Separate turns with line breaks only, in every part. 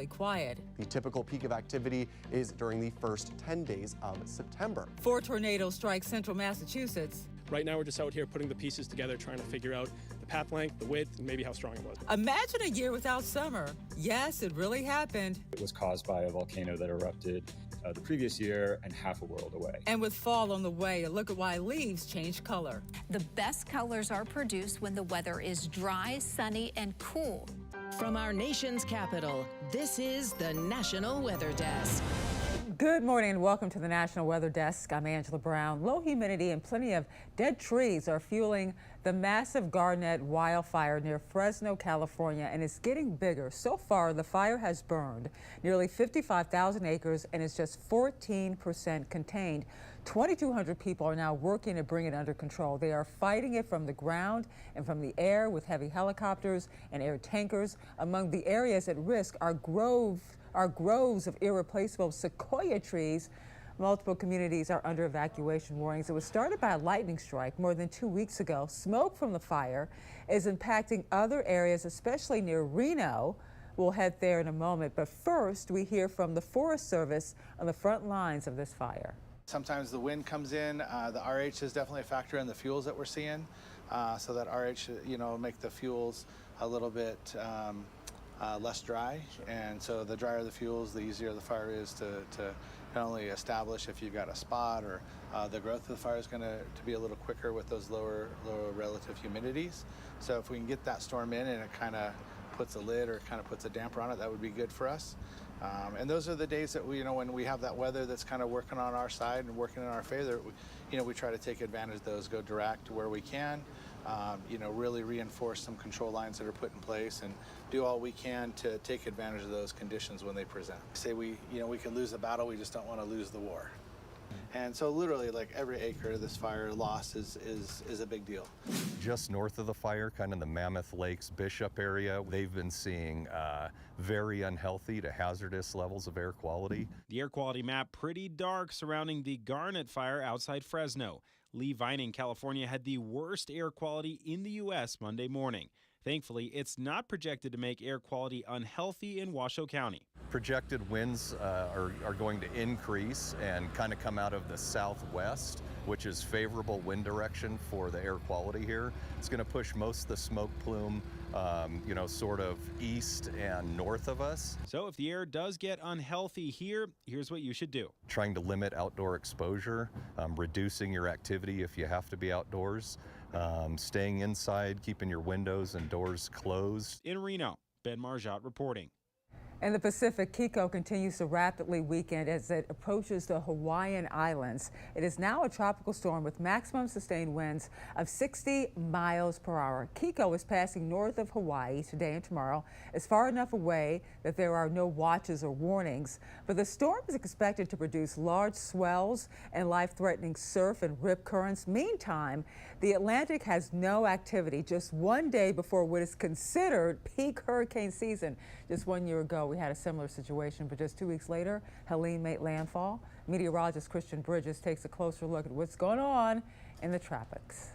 fairly quiet.
The typical peak of activity is during the first 10 days of September.
4 tornadoes strike central Massachusetts.
Right now, we're just out here putting the pieces together, trying to figure out the path length, the width, and maybe how strong it was.
Imagine a year without summer. Yes, it really happened.
It was caused by a volcano that erupted the previous year and half a world away.
And with fall on the way, a look at why leaves change color.
The best colors are produced when the weather is dry, sunny, and cool.
From our nation's capital, this is the National Weather Desk.
Good morning and welcome to the National Weather Desk. I'm Angela Brown. Low humidity and plenty of dead trees are fueling the massive Garnet wildfire near Fresno, California, and it's getting bigger. So far, the fire has burned nearly 55,000 acres and is just 14% contained. 2,200 people are now working to bring it under control. They are fighting it from the ground and from the air with heavy helicopters and air tankers. Among the areas at risk are groves of irreplaceable sequoia trees. Multiple communities are under evacuation warnings. It was started by a lightning strike more than 2 weeks ago. Smoke from the fire is impacting other areas, especially near Reno. We'll head there in a moment, but first we hear from the Forest Service on the front lines of this fire.
Sometimes the wind comes in. The RH is definitely a factor in the fuels that we're seeing. So that RH, make the fuels a little bit less dry, and so the drier the fuels, the easier the fire is to not only establish if you've got a spot, or the growth of the fire is going to be a little quicker with those lower relative humidities. So if we can get that storm in and it kind of puts a lid or kind of puts a damper on it, that would be good for us. And those are the days that when we have that weather that's kind of working on our side and working in our favor, we try to take advantage of those, go direct where we can. Really reinforce some control lines that are put in place and do all we can to take advantage of those conditions when they present. Say we can lose the battle, we just don't want to lose the war. And so literally, like, every acre of this fire loss is a big deal.
Just north of the fire, kind of the Mammoth Lakes, Bishop area, they've been seeing very unhealthy to hazardous levels of air quality.
The air quality map pretty dark surrounding the Garnet fire outside Fresno. Lee Vining, California, had the worst air quality in the U.S. Monday morning. Thankfully, it's not projected to make air quality unhealthy in Washoe County.
Projected winds are going to increase and kind of come out of the southwest, which is favorable wind direction for the air quality here. It's going to push most of the smoke plume, sort of east and north of us.
So if the air does get unhealthy here, here's what you should do.
Trying to limit outdoor exposure, reducing your activity if you have to be outdoors, staying inside, keeping your windows and doors closed.
In Reno, Ben Marjot reporting.
In the Pacific, Kiko continues to rapidly weaken as it approaches the Hawaiian Islands. It is now a tropical storm with maximum sustained winds of 60 miles per hour. Kiko is passing north of Hawaii today and tomorrow. It's far enough away that there are no watches or warnings, but the storm is expected to produce large swells and life-threatening surf and rip currents. Meantime, the Atlantic has no activity just one day before what is considered peak hurricane season. Just 1 year ago, we had a similar situation, but just 2 weeks later, Helene made landfall. Meteorologist Christian Bridges takes a closer look at what's going on in the tropics.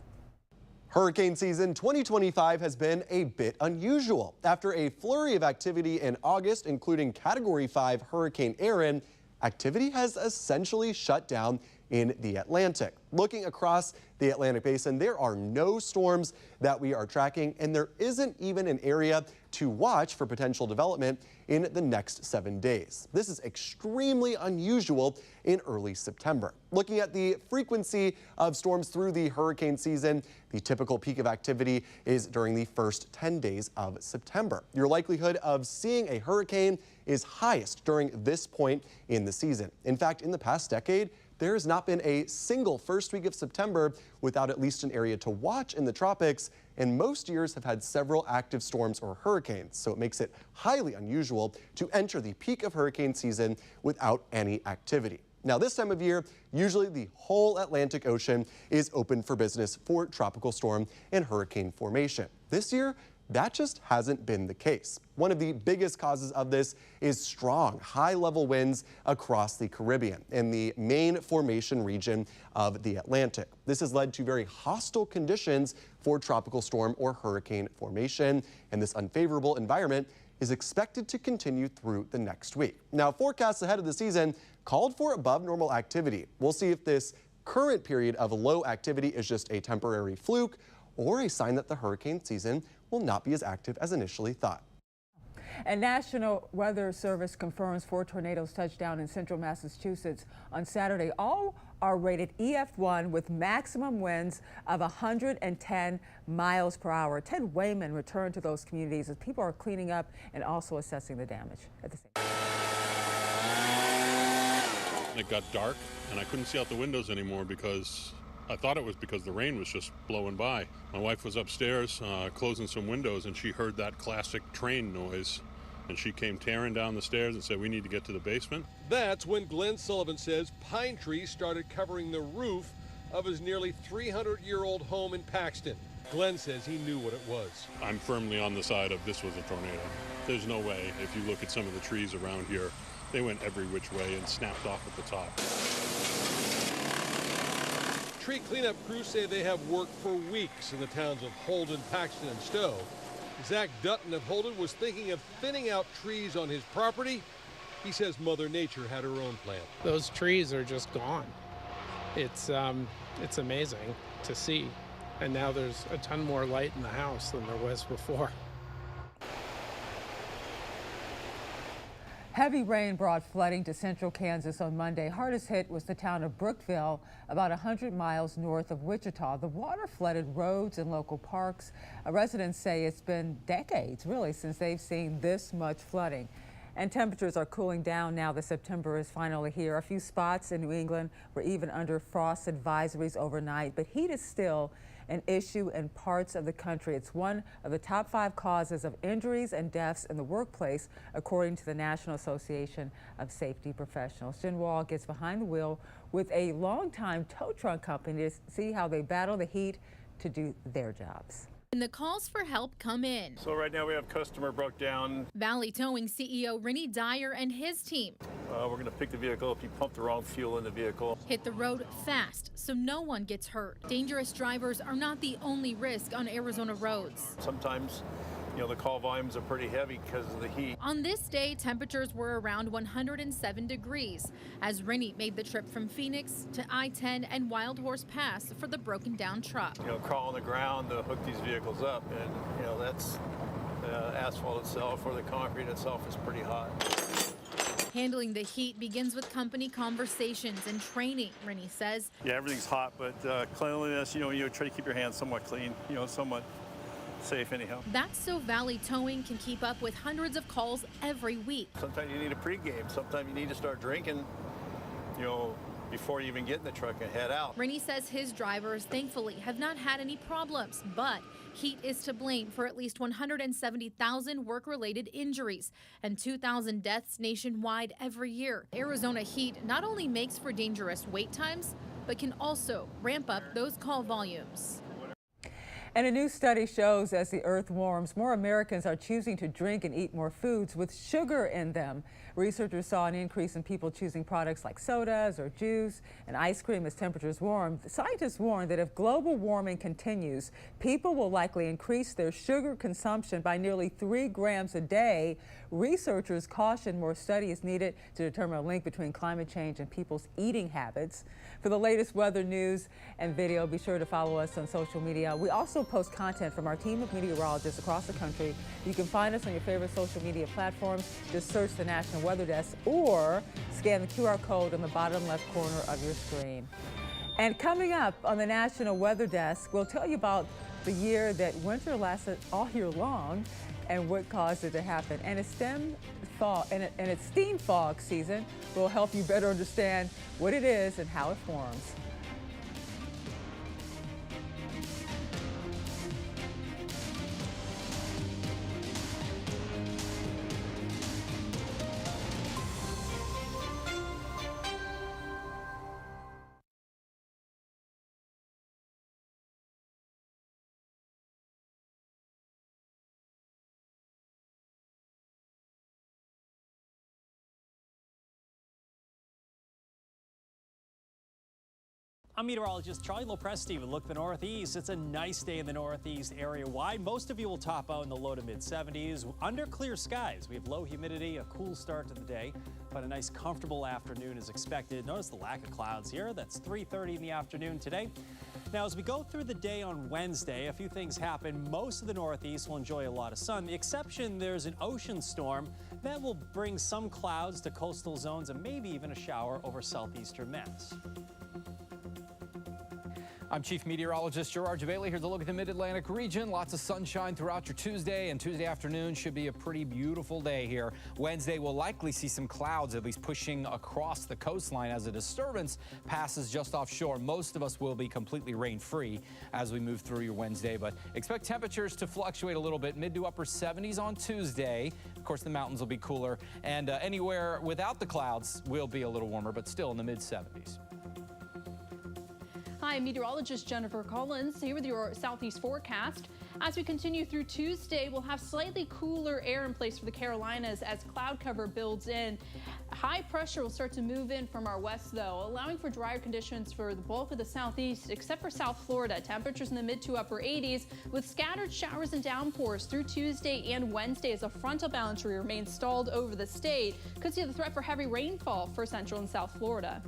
Hurricane season 2025 has been a bit unusual. After a flurry of activity in August, including Category 5 Hurricane Erin, activity has essentially shut down in the Atlantic. Looking across the Atlantic basin, there are no storms that we are tracking, and there isn't even an area to watch for potential development in the next 7 days. This is extremely unusual in early September. Looking at the frequency of storms through the hurricane season, the typical peak of activity is during the first 10 days of September. Your likelihood of seeing a hurricane is highest during this point in the season. In fact, in the past decade, there has not been a single first week of September without at least an area to watch in the tropics, and most years have had several active storms or hurricanes, so it makes it highly unusual to enter the peak of hurricane season without any activity. Now, this time of year, usually the whole Atlantic Ocean is open for business for tropical storm and hurricane formation. This year, that just hasn't been the case. One of the biggest causes of this is strong, high-level winds across the Caribbean and the main formation region of the Atlantic. This has led to very hostile conditions for tropical storm or hurricane formation, and this unfavorable environment is expected to continue through the next week. Now, forecasts ahead of the season called for above normal activity. We'll see if this current period of low activity is just a temporary fluke or a sign that the hurricane season will not be as active as initially thought.
And National Weather Service confirms 4 tornadoes touched down in central Massachusetts on Saturday. All are rated EF1 with maximum winds of 110 miles per hour. Ted Wayman returned to those communities as people are cleaning up and also assessing the damage at the same time.
It got dark and I couldn't see out the windows anymore because I thought it was because the rain was just blowing by. My wife was upstairs closing some windows and she heard that classic train noise. And she came tearing down the stairs and said, we need to get to the basement.
That's when Glenn Sullivan says pine trees started covering the roof of his nearly 300-year-old home in Paxton. Glenn says he knew what it was.
I'm firmly on the side of this was a tornado. There's no way. If you look at some of the trees around here, they went every which way and snapped off at the top.
Tree cleanup crews say they have worked for weeks in the towns of Holden, Paxton, and Stowe. Zach Dutton of Holden was thinking of thinning out trees on his property. He says Mother Nature had her own plan.
Those trees are just gone. It's amazing to see. And now there's a ton more light in the house than there was before.
Heavy rain brought flooding to central Kansas on Monday. Hardest hit was the town of Brookville, about 100 miles north of Wichita. The water flooded roads and local parks. Residents say it's been decades, really, since they've seen this much flooding. And temperatures are cooling down now that September is finally here. A few spots in New England were even under frost advisories overnight, but heat is still an issue in parts of the country. It's one of the top 5 causes of injuries and deaths in the workplace, according to the National Association of Safety Professionals. Jen Wall gets behind the wheel with a longtime tow truck company to see how they battle the heat to do their jobs.
And the calls for help come in.
So right now we have customer broke down.
Valley Towing CEO Rennie Dyer and his team
We're going to pick the vehicle up. He pumped the wrong fuel in the vehicle.
hit the road fast so no one gets hurt. Dangerous drivers are not the only risk on Arizona roads.
Sometimes, the call volumes are pretty heavy because of the heat.
On this day, temperatures were around 107 degrees as Rennie made the trip from Phoenix to I-10 and Wild Horse Pass for the broken down truck.
Crawl on the ground to hook these vehicles up, and that's asphalt itself or the concrete itself is pretty hot.
Handling the heat begins with company conversations and training, Rennie says.
Yeah, everything's hot, but cleanliness, you try to keep your hands somewhat clean, somewhat safe anyhow.
That's so Valley Towing can keep up with hundreds of calls every week.
Sometimes you need a pregame. Sometimes you need to start drinking, before you even get in the truck and head out.
Rennie says his drivers, thankfully, have not had any problems, but heat is to blame for at least 170,000 work-related injuries and 2,000 deaths nationwide every year. Arizona heat not only makes for dangerous wait times, but can also ramp up those call volumes.
And a new study shows as the earth warms, more Americans are choosing to drink and eat more foods with sugar in them. Researchers saw an increase in people choosing products like sodas or juice and ice cream as temperatures warm. Scientists warn that if global warming continues, people will likely increase their sugar consumption by nearly 3 grams a day. Researchers caution more study is needed to determine a link between climate change and people's eating habits. For the latest weather news and video, be sure to follow us on social media. We also post content from our team of meteorologists across the country. You can find us on your favorite social media platforms. Just search the National Weather Desk or scan the QR code on the bottom left corner of your screen. And coming up on the National Weather Desk, we'll tell you about the year that winter lasted all year long and what caused it to happen. And its steam fog season will help you better understand what it is and how it forms.
I'm meteorologist Charlie Lopresti with Look the Northeast. It's a nice day in the Northeast area wide. Most of you will top out in the low to mid 70s under clear skies. We have low humidity, a cool start to the day, but a nice comfortable afternoon is expected. Notice the lack of clouds here. That's 3:30 in the afternoon today. Now, as we go through the day on Wednesday, a few things happen. Most of the Northeast will enjoy a lot of sun. The exception, there's an ocean storm that will bring some clouds to coastal zones and maybe even a shower over southeastern Mass.
I'm Chief Meteorologist Gerard Jabali here to look at the Mid-Atlantic region. Lots of sunshine throughout your Tuesday, and Tuesday afternoon should be a pretty beautiful day here. Wednesday will likely see some clouds, at least pushing across the coastline as a disturbance passes just offshore. Most of us will be completely rain-free as we move through your Wednesday, but expect temperatures to fluctuate a little bit, mid to upper 70s on Tuesday. Of course, the mountains will be cooler, and anywhere without the clouds will be a little warmer, but still in the mid-70s.
Hi, meteorologist Jennifer Collins here with your southeast forecast. As we continue through Tuesday, we'll have slightly cooler air in place for the Carolinas as cloud cover builds in. High pressure will start to move in from our west, though, allowing for drier conditions for the bulk of the southeast, except for South Florida. Temperatures in the mid to upper 80s with scattered showers and downpours through Tuesday and Wednesday as a frontal boundary remains stalled over the state. Could see the threat for heavy rainfall for Central and South Florida.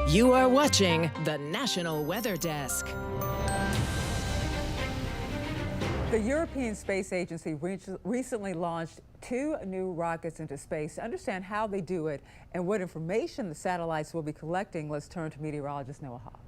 You are watching the National Weather Desk.
The European Space Agency recently launched 2 new rockets into space. To understand how they do it and what information the satellites will be collecting, let's turn to meteorologist Noah Hawk.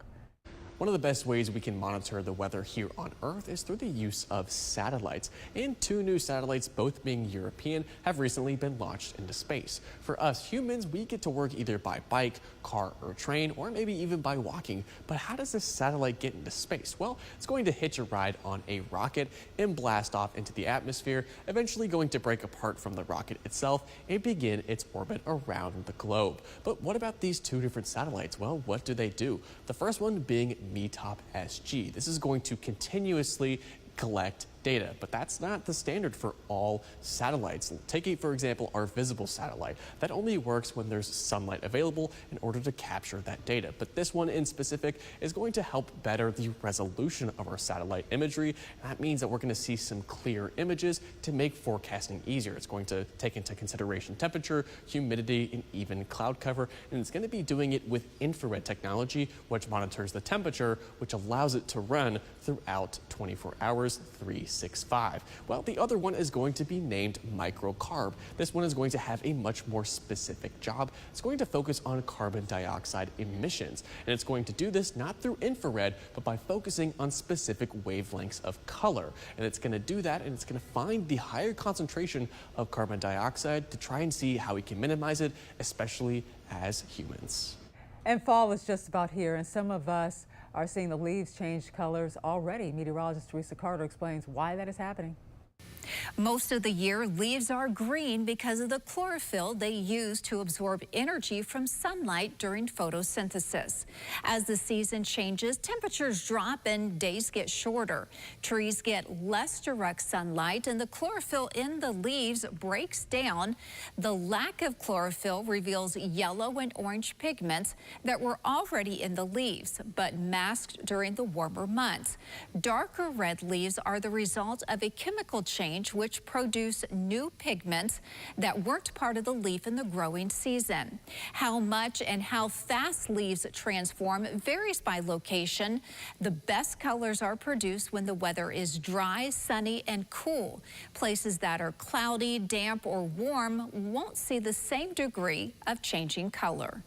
One of the best ways we can monitor the weather here on Earth is through the use of satellites. And 2 new satellites, both being European, have recently been launched into space. For us humans, we get to work either by bike, car, or train, or maybe even by walking. But how does this satellite get into space? Well, it's going to hitch a ride on a rocket and blast off into the atmosphere, eventually going to break apart from the rocket itself and begin its orbit around the globe. But what about these 2 different satellites? Well, what do they do? The first one being METOP-SG. This is going to continuously collect data, but that's not the standard for all satellites. Take, for example, our visible satellite. That only works when there's sunlight available in order to capture that data. But this one in specific is going to help better the resolution of our satellite imagery. That means that we're going to see some clear images to make forecasting easier. It's going to take into consideration temperature, humidity, and even cloud cover. And it's going to be doing it with infrared technology, which monitors the temperature, which allows it to run throughout 24 hours, 365. Well, the other one is going to be named microcarb. This one is going to have a much more specific job. It's going to focus on carbon dioxide emissions, and it's going to do this not through infrared, but by focusing on specific wavelengths of color. And it's going to do that, and it's going to find the higher concentration of carbon dioxide to try and see how we can minimize it, especially as humans.
And fall is just about here, and some of us are seeing the leaves change colors already. Meteorologist Teresa Carter explains why that is happening.
Most of the year, leaves are green because of the chlorophyll they use to absorb energy from sunlight during photosynthesis. As the season changes, temperatures drop and days get shorter. Trees get less direct sunlight and the chlorophyll in the leaves breaks down. The lack of chlorophyll reveals yellow and orange pigments that were already in the leaves, but masked during the warmer months. Darker red leaves are the result of a chemical change change, which produce new pigments that weren't part of the leaf in the growing season. How much and how fast leaves transform varies by location. The best colors are produced when the weather is dry, sunny, and cool. Places that are cloudy, damp, or warm won't see the same degree of changing color.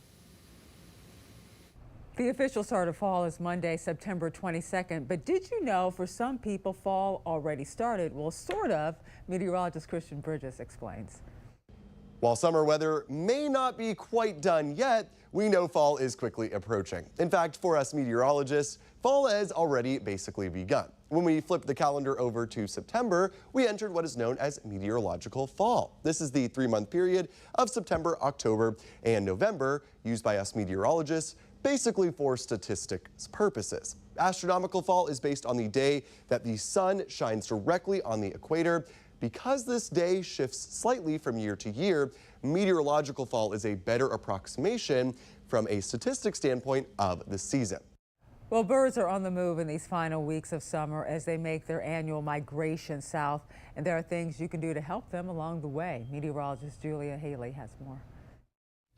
The official start of fall is Monday, September 22nd. But did you know for some people fall already started? Well, sort of. Meteorologist Christian Bridges explains.
While summer weather may not be quite done yet, we know fall is quickly approaching. In fact, for us meteorologists, fall has already basically begun. When we flipped the calendar over to September, we entered what is known as meteorological fall. This is the 3-month period of September, October, and November used by us meteorologists basically for statistics purposes. Astronomical fall is based on the day that the sun shines directly on the equator. Because this day shifts slightly from year to year, meteorological fall is a better approximation from a statistics standpoint of the season.
Well, birds are on the move in these final weeks of summer as they make their annual migration south, and there are things you can do to help them along the way. Meteorologist Julia Haley has more.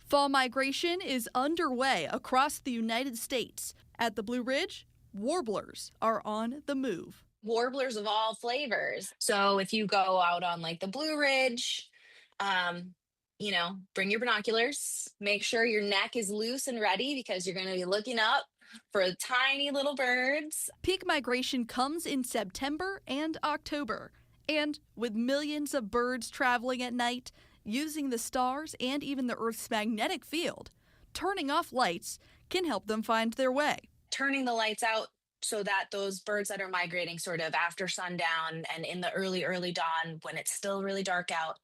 Fall migration is underway across the United States. At the Blue Ridge, warblers are on the move.
Warblers of all flavors. So if you go out on like the Blue Ridge, bring your binoculars, make sure your neck is loose and ready because you're going to be looking up for tiny little birds.
Peak migration comes in September and October. And with millions of birds traveling at night, using the stars and even the Earth's magnetic field, turning off lights can help them find their way.
Turning the lights out so that those birds that are migrating sort of after sundown and in the early dawn when it's still really dark out,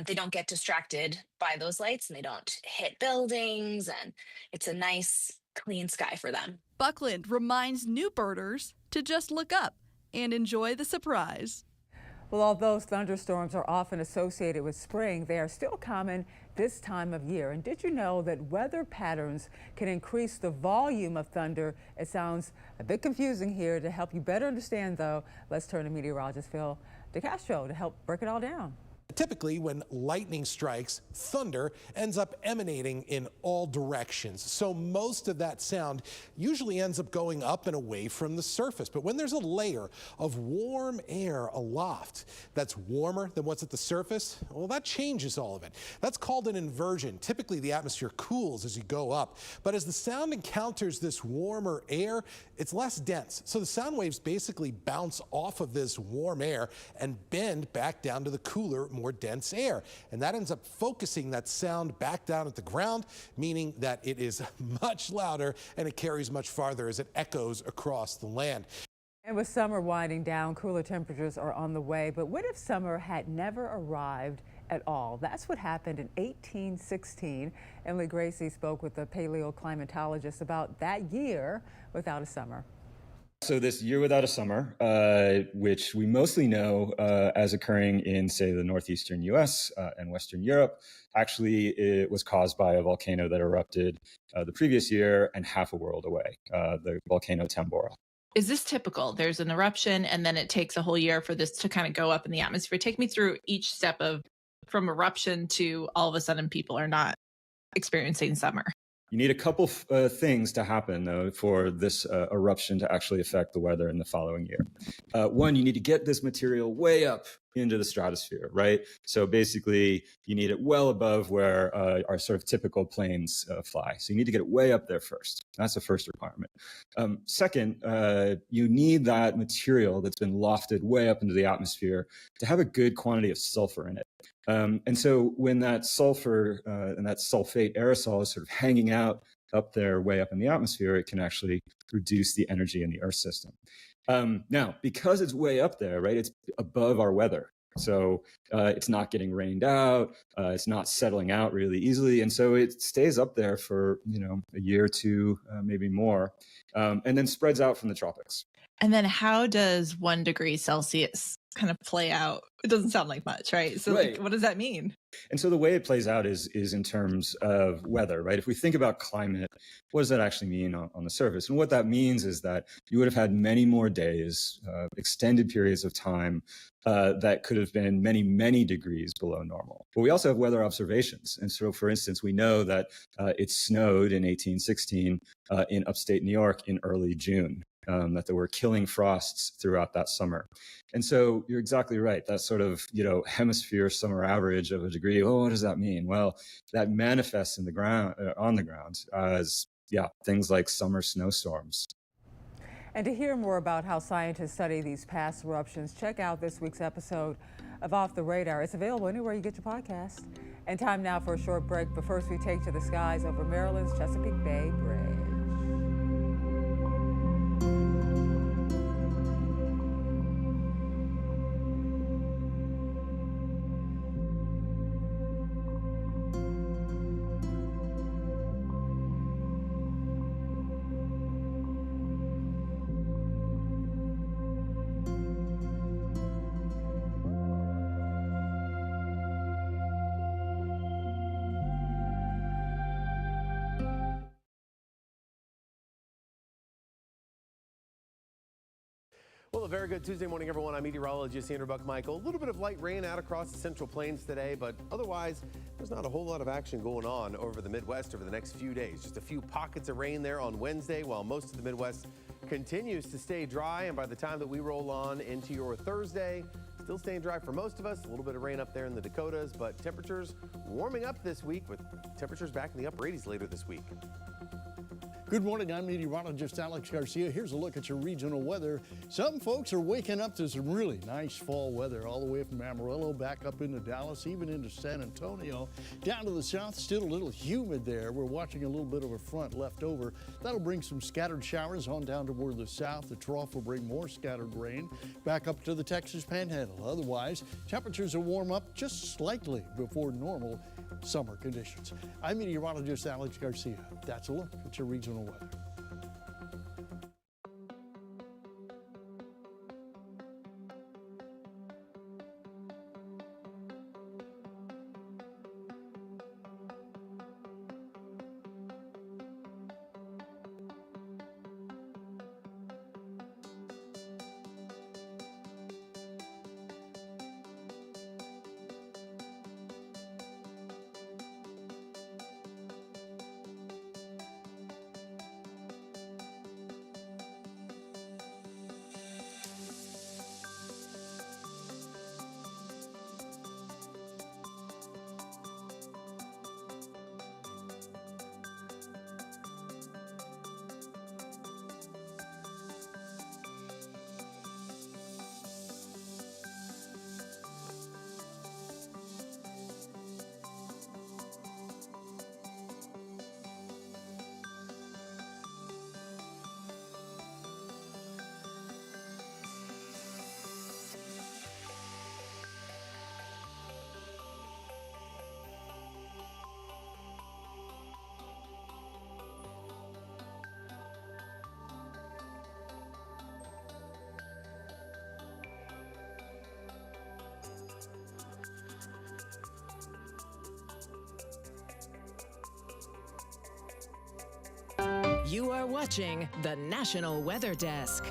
they don't get distracted by those lights and they don't hit buildings, and it's a nice clean sky for them.
Buckland reminds new birders to just look up and enjoy the surprise.
Well, although thunderstorms are often associated with spring, they are still common this time of year. And did you know that weather patterns can increase the volume of thunder? It sounds a bit confusing here. To help you better understand, though, let's turn to meteorologist Phil DeCastro to help break it all down.
Typically, when lightning strikes, thunder ends up emanating in all directions. So most of that sound usually ends up going up and away from the surface. But when there's a layer of warm air aloft that's warmer than what's at the surface, well, that changes all of it. That's called an inversion. Typically, the atmosphere cools as you go up. But as the sound encounters this warmer air, it's less dense. So the sound waves basically bounce off of this warm air and bend back down to the cooler, more dense air. And that ends up focusing that sound back down at the ground, meaning that it is much louder and it carries much farther as it echoes across the land.
And with summer winding down, cooler temperatures are on the way. But what if summer had never arrived at all? That's what happened in 1816. Emily Gracie spoke with a paleoclimatologist about that year without a summer.
So this year without a summer, which we mostly know as occurring in, say, the northeastern U.S. And Western Europe, actually it was caused by a volcano that erupted the previous year and half a world away, the volcano Tambora.
Is this typical? There's an eruption and then it takes a whole year for this to kind of go up in the atmosphere. Take me through each step of from eruption to all of a sudden people are not experiencing summer.
You need a couple things to happen, though, for this eruption to actually affect the weather in the following year. One, you need to get this material way up into the stratosphere, right? So basically, you need it well above where our sort of typical planes fly. So you need to get it way up there first. That's the first requirement. Second, you need that material that's been lofted way up into the atmosphere to have a good quantity of sulfur in it. And so when that sulfur and that sulfate aerosol is sort of hanging out up there way up in the atmosphere, it can actually reduce the energy in the Earth system. Now, because it's way up there, right, it's above our weather. So it's not getting rained out, it's not settling out really easily. And so it stays up there for, a year or two, maybe more, and then spreads out from the tropics.
And then how does 1 degree Celsius kind of play out? It doesn't sound like much, right? So
Right.
like, what does that mean?
And so the way it plays out is in terms of weather, right? If we think about climate, what does that actually mean on the surface? And what that means is that you would have had many more days, extended periods of time that could have been many, many degrees below normal. But we also have weather observations. And so, for instance, we know that it snowed in 1816 in upstate New York in early June. That there were killing frosts throughout that summer. And so you're exactly right. That sort of, hemisphere summer average of a degree. Oh, what does that mean? Well, that manifests in the ground, on the ground as, things like summer snowstorms.
And to hear more about how scientists study these past eruptions, check out this week's episode of Off the Radar. It's available anywhere you get your podcast. And time now for a short break. But first, we take to the skies over Maryland's Chesapeake Bay Bridge.
Well, a very good Tuesday morning, everyone. I'm meteorologist Andrew Buckmichael. A little bit of light rain out across the Central Plains today, but otherwise, there's not a whole lot of action going on over the Midwest over the next few days. Just a few pockets of rain there on Wednesday, while most of the Midwest continues to stay dry. And by the time that we roll on into your Thursday, still staying dry for most of us. A little bit of rain up there in the Dakotas, but temperatures warming up this week with temperatures back in the upper 80s later this week.
Good morning, I'm meteorologist Alex Garcia. Here's a look at your regional weather. Some folks are waking up to some really nice fall weather all the way from Amarillo back up into Dallas, even into San Antonio. Down to the south, still a little humid there. We're watching a little bit of a front left over. That'll bring some scattered showers on down toward the south. The trough will bring more scattered rain back up to the Texas Panhandle. Otherwise, temperatures will warm up just slightly before normal summer conditions. I'm meteorologist Alex Garcia. That's a look at your regional weather.
You are watching the National Weather Desk.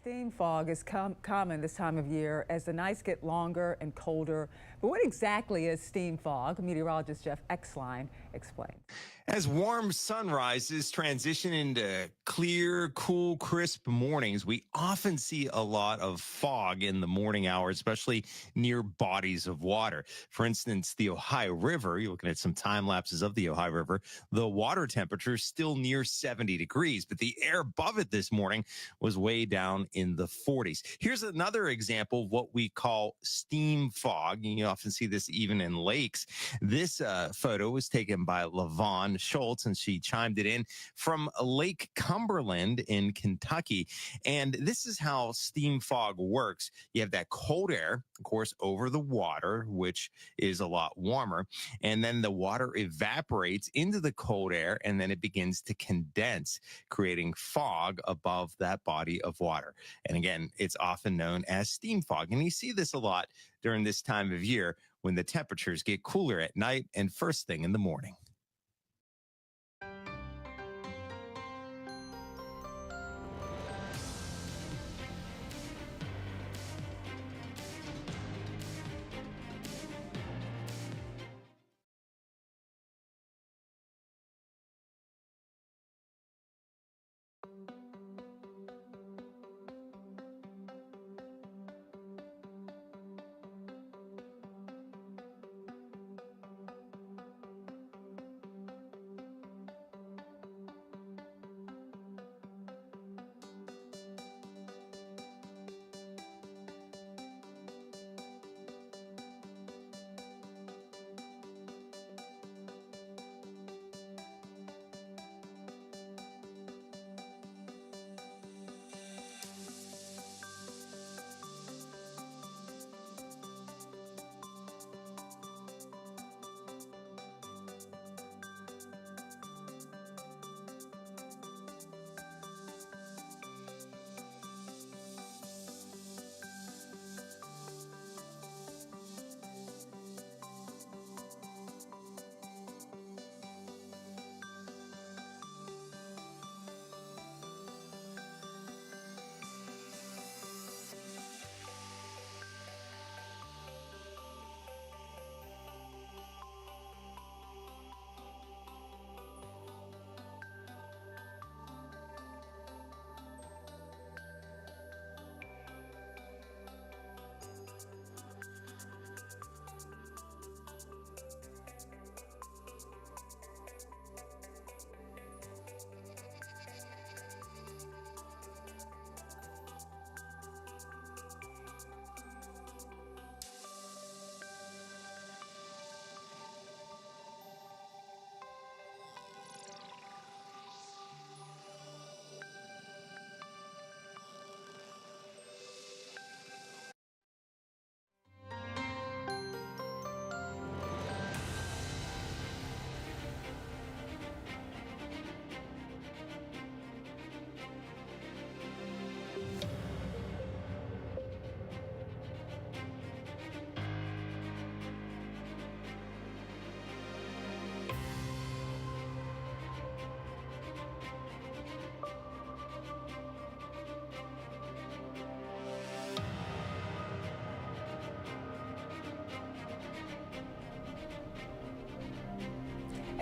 Steam fog is common this time of year as the nights get longer and colder. But what exactly is steam fog? Meteorologist Jeff Exline explains.
As warm sunrises transition into clear, cool, crisp mornings, we often see a lot of fog in the morning hours, especially near bodies of water. For instance, the Ohio River, you're looking at some time lapses of the Ohio River, the water temperature is still near 70 degrees, but the air above it this morning was way down in the 40s. Here's another example of what we call steam fog. You often see this even in lakes. This photo was taken by LaVon Schultz, and she chimed it in from Lake Cumberland in Kentucky. And this is how steam fog works. You have that cold air, of course, over the water, which is a lot warmer. And then the water evaporates into the cold air, and then it begins to condense, creating fog above that body of water. And again, it's often known as steam fog. And you see this a lot during this time of year when the temperatures get cooler at night and first thing in the morning.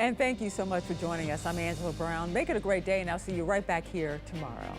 And thank you so much for joining us. I'm Angela Brown. Make it a great day, and I'll see you right back here tomorrow.